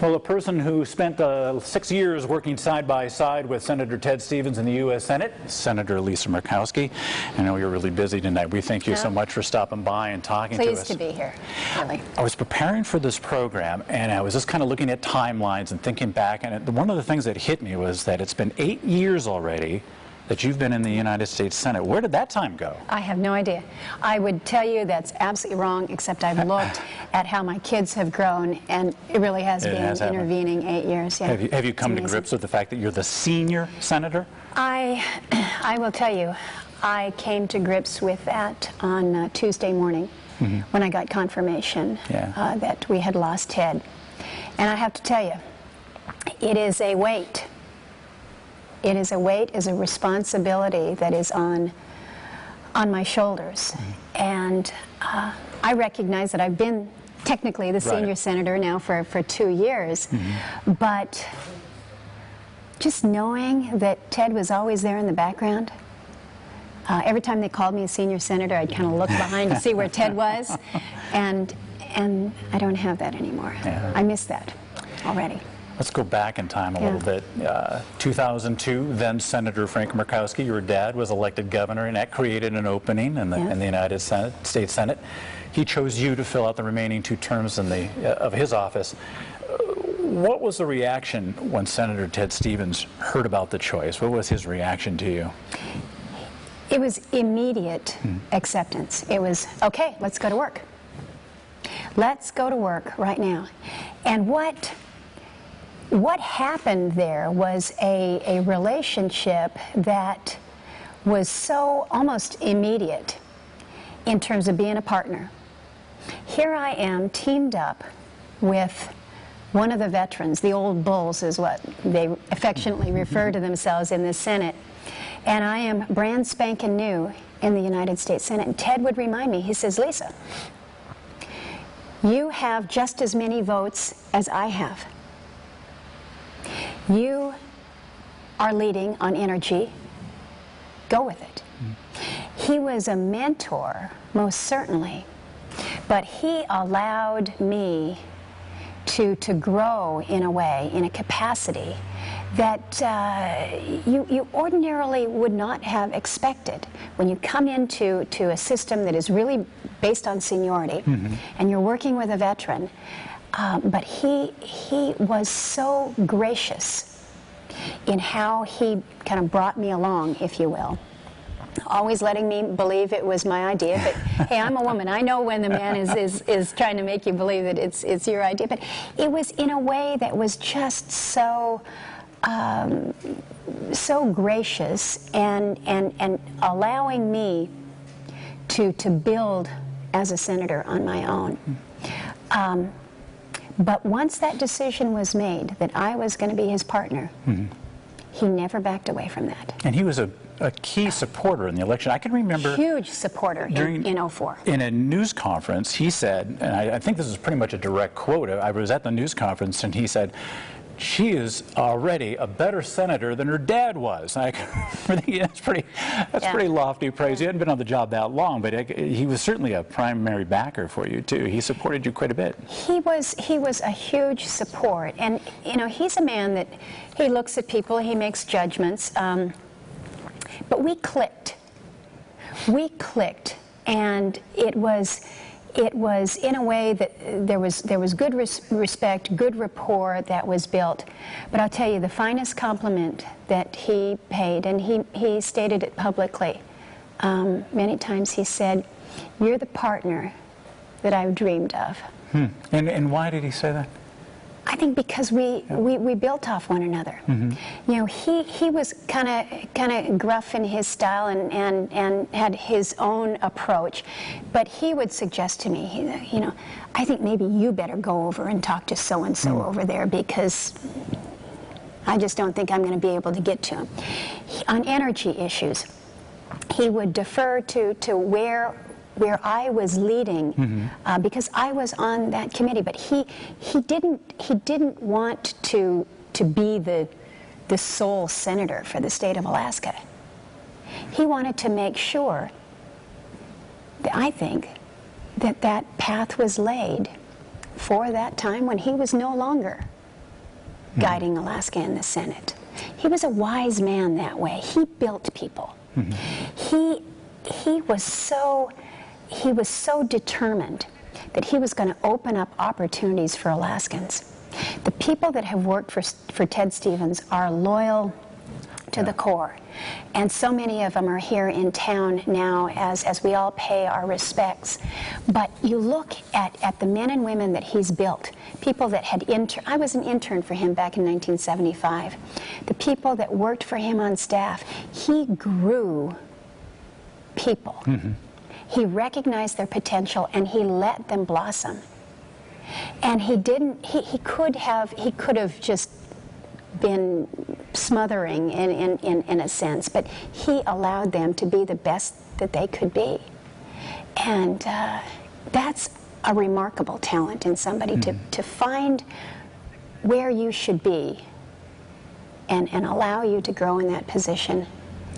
Well, a person who spent 6 years working side by side with Senator Ted Stevens in the U.S. Senate, Senator Lisa Murkowski. I know you're really busy tonight. We thank you so much for stopping by and talking to us. Pleased to be here, really. I was preparing for this program, and I was just kind of looking at timelines and thinking back, and one of the things that hit me was that it's been 8 years already that you've been in the United States Senate. Where did that time go? I have no idea. I would tell you that's absolutely wrong, except I've looked at how my kids have grown, and it really has been intervening 8 years. Yeah. Have you come to grips with the fact that you're the senior senator? I will tell you, I came to grips with that on Tuesday morning when I got confirmation that we had lost Ted. And I have to tell you, it is a weight. It is a weight, is a responsibility that is on my shoulders. And I recognize that I've been technically the senior senator now for 2 years, but just knowing that Ted was always there in the background, every time they called me a senior senator, I'd kind of look behind to see where Ted was, and I don't have that anymore. I miss that already. Let's go back in time a little bit. 2002, then Senator Frank Murkowski, your dad, was elected governor, and that created an opening in the United States Senate. He chose you to fill out the remaining 2 terms of his office. What was the reaction when Senator Ted Stevens heard about the choice? What was his reaction to you? It was immediate acceptance. It was, okay, let's go to work. Let's go to work right now. And what happened there was a relationship that was so almost immediate in terms of being a partner. Here I am teamed up with one of the veterans, the old bulls is what they affectionately refer to themselves in the Senate, and I am brand spanking new in the United States Senate. And Ted would remind me, he says, Lisa, you have just as many votes as I have. You are leading on energy. Go with it. He was a mentor, most certainly, but he allowed me to grow in a way, in a capacity that you ordinarily would not have expected. When you come into a system that is really based on seniority, and you're working with a veteran, but he was so gracious in how he kind of brought me along, if you will. Always letting me believe it was my idea, but hey, I'm a woman. I know when the man is trying to make you believe that it's your idea. But it was in a way that was just so so gracious and allowing me to build as a senator on my own. But once that decision was made that I was going to be his partner, he never backed away from that. And he was a key supporter in the election. I can remember... Huge supporter in 04. In a news conference, he said, and I think this is pretty much a direct quote, I was at the news conference and he said, she is already a better senator than her dad was. That's pretty lofty praise. He hadn't been on the job that long, but he was certainly a primary backer for you too. He supported you quite a bit. He was a huge support, and you know, he's a man that he looks at people, he makes judgments, but we clicked. We clicked, and it was in a way that there was good respect, good rapport that was built. But I'll tell you, the finest compliment that he paid, and he stated it publicly many times, he said, "You're the partner that I've dreamed of." And why did he say that? I think because we built off one another. You know, he was kind of gruff in his style and had his own approach, but he would suggest to me, you know, I think maybe you better go over and talk to so and so over there because I just don't think I'm going to be able to get to him. On energy issues, he would defer to where I was leading, because I was on that committee, but he didn't want to be the sole senator for the state of Alaska. He wanted to make sure that I think that path was laid for that time when he was no longer guiding Alaska in the Senate. He was a wise man that way. He built people. He was so determined that he was going to open up opportunities for Alaskans. The people that have worked for Ted Stevens are loyal to the core. And so many of them are here in town now as we all pay our respects. But you look at the men and women that he's built, people that had I was an intern for him back in 1975. The people that worked for him on staff, he grew people. He recognized their potential and he let them blossom. And he could have just been smothering in a sense, but he allowed them to be the best that they could be. And that's a remarkable talent in somebody, to find where you should be and allow you to grow in that position.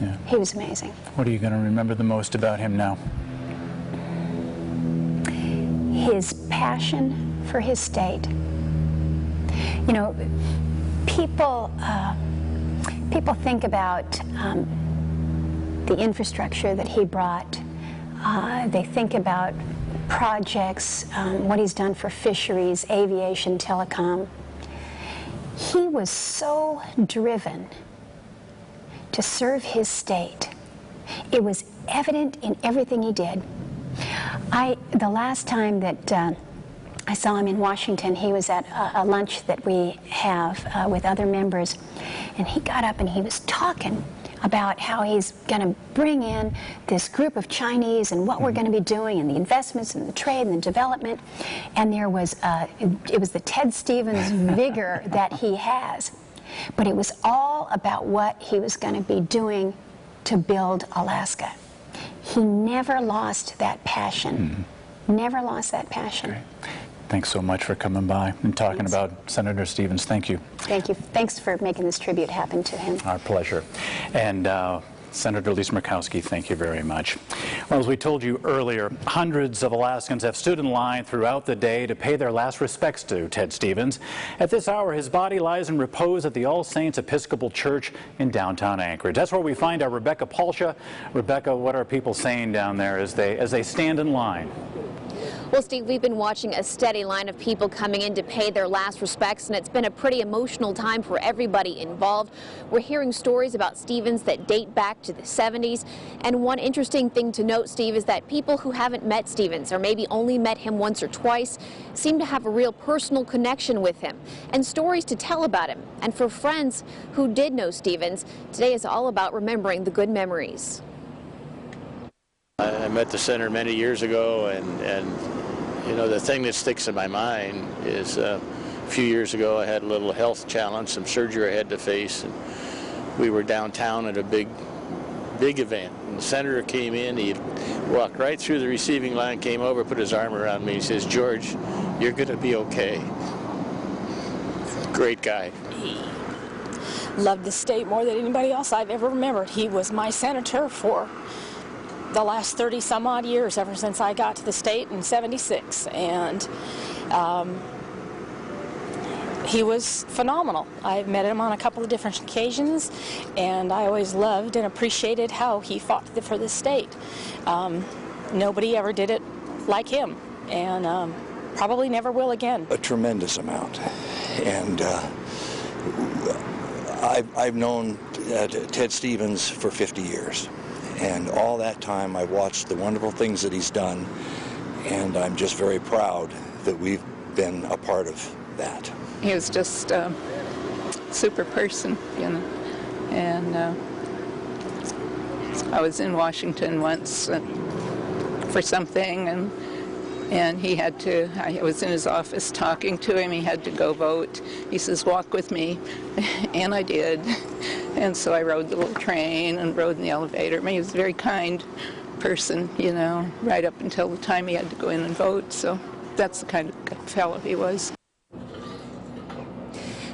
Yeah. He was amazing. What are you going to remember the most about him now? His passion for his state. You know, people think about the infrastructure that he brought. They think about projects, what he's done for fisheries, aviation, telecom. He was so driven to serve his state. It was evident in everything he did. The last time that I saw him in Washington, he was at a lunch that we have with other members, and he got up and he was talking about how he's going to bring in this group of Chinese and what we're going to be doing and the investments and the trade and the development. And there was, it was the Ted Stevens vigor that he has. But it was all about what he was going to be doing to build Alaska. He never lost that passion. Never lost that passion. Great. Thanks so much for coming by and talking about Senator Stevens. Thank you. Thank you. Thanks for making this tribute happen to him. Our pleasure. And Senator Lisa Murkowski, thank you very much. Well, as we told you earlier, hundreds of Alaskans have stood in line throughout the day to pay their last respects to Ted Stevens. At this hour, his body lies in repose at the All Saints Episcopal Church in downtown Anchorage. That's where we find our Rebecca Palsha. Rebecca, what are people saying down there as they stand in line? Well, Steve, we've been watching a steady line of people coming in to pay their last respects, and it's been a pretty emotional time for everybody involved. We're hearing stories about Stevens that date back to the 70s, and one interesting thing to note, Steve, is that people who haven't met Stevens, or maybe only met him once or twice, seem to have a real personal connection with him, and stories to tell about him. And for friends who did know Stevens, today is all about remembering the good memories. I met the senator many years ago, and you know, the thing that sticks in my mind is a few years ago I had a little health challenge, some surgery I had to face, and we were downtown at a big event. And the senator came in, he walked right through the receiving line, came over, put his arm around me, he says, "George, you're going to be okay." Great guy. He loved the state more than anybody else I've ever remembered. He was my senator for the last 30 some odd years, ever since I got to the state in '76, and he was phenomenal. I've met him on a couple of different occasions, and I always loved and appreciated how he fought for the state. Nobody ever did it like him, and probably never will again. A tremendous amount, and I've known Ted Stevens for 50 years. And all that time I watched the wonderful things that he's done, and I'm just very proud that we've been a part of that. He was just a super person, you know, and I was in Washington once for something, and he had to, I was in his office talking to him, he had to go vote. He says, "Walk with me," and I did. And so I rode the little train and rode in the elevator. I mean, he was a very kind person, you know, right up until the time he had to go in and vote. So that's the kind of fellow he was.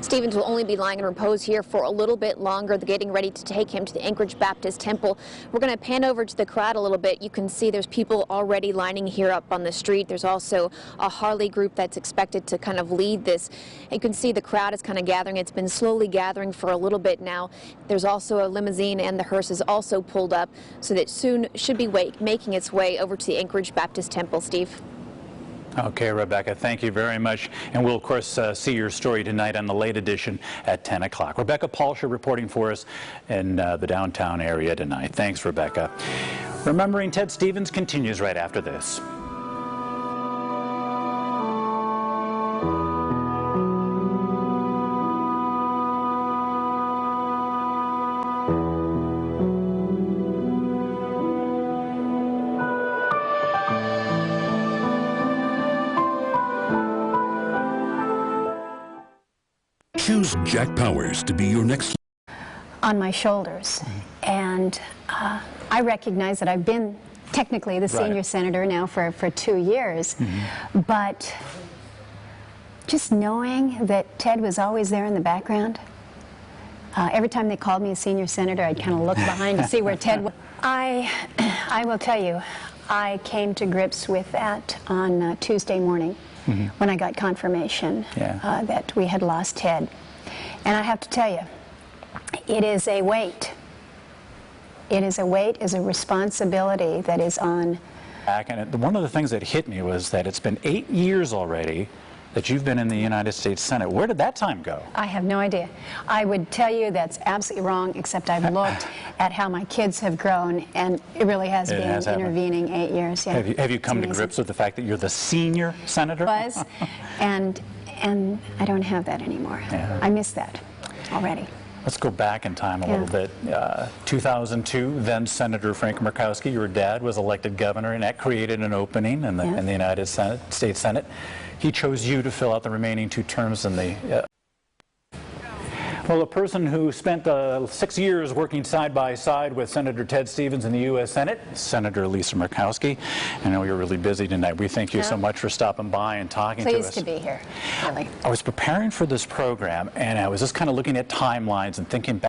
Stevens will only be lying in repose here for a little bit longer. They're getting ready to take him to the Anchorage Baptist Temple. We're going to pan over to the crowd a little bit. You can see there's people already lining here up on the street. There's also a Harley group that's expected to kind of lead this. You can see the crowd is kind of gathering. It's been slowly gathering for a little bit now. There's also a limousine and the hearse is also pulled up, so that soon should be making its way over to the Anchorage Baptist Temple. Steve. Okay, Rebecca, thank you very much. And we'll, of course, see your story tonight on the late edition at 10 o'clock. Rebecca Paulsher reporting for us in the downtown area tonight. Thanks, Rebecca. Remembering Ted Stevens continues right after this. Choose Jack Powers to be your next on my shoulders. And I recognize that I've been technically the senior senator now for 2 years, but just knowing that Ted was always there in the background, every time they called me a senior senator, I'd kind of look behind to see where Ted was. I will tell you, I came to grips with that on Tuesday morning when I got confirmation that we had lost Ted. And I have to tell you, it is a weight. It is a weight, is a responsibility that is on. And one of the things that hit me was that it's been 8 years already that you've been in the United States Senate. Where did that time go? I have no idea. I would tell you that's absolutely wrong, except I've looked at how my kids have grown, and it really has been intervening 8 years. Yeah. Have you come to grips with the fact that you're the senior senator? Was, and I don't have that anymore. Yeah. I miss that already. Let's go back in time a little bit. 2002, then Senator Frank Murkowski, your dad, was elected governor, and that created an opening in the United States Senate. He chose you to fill out the remaining 2 terms in the well, a person who spent 6 years working side by side with Senator Ted Stevens in the U.S. Senate, Senator Lisa Murkowski. I know you're really busy tonight. We thank you so much for stopping by and talking to us. Pleased to be here, really. I was preparing for this program, and I was just kind of looking at timelines and thinking back.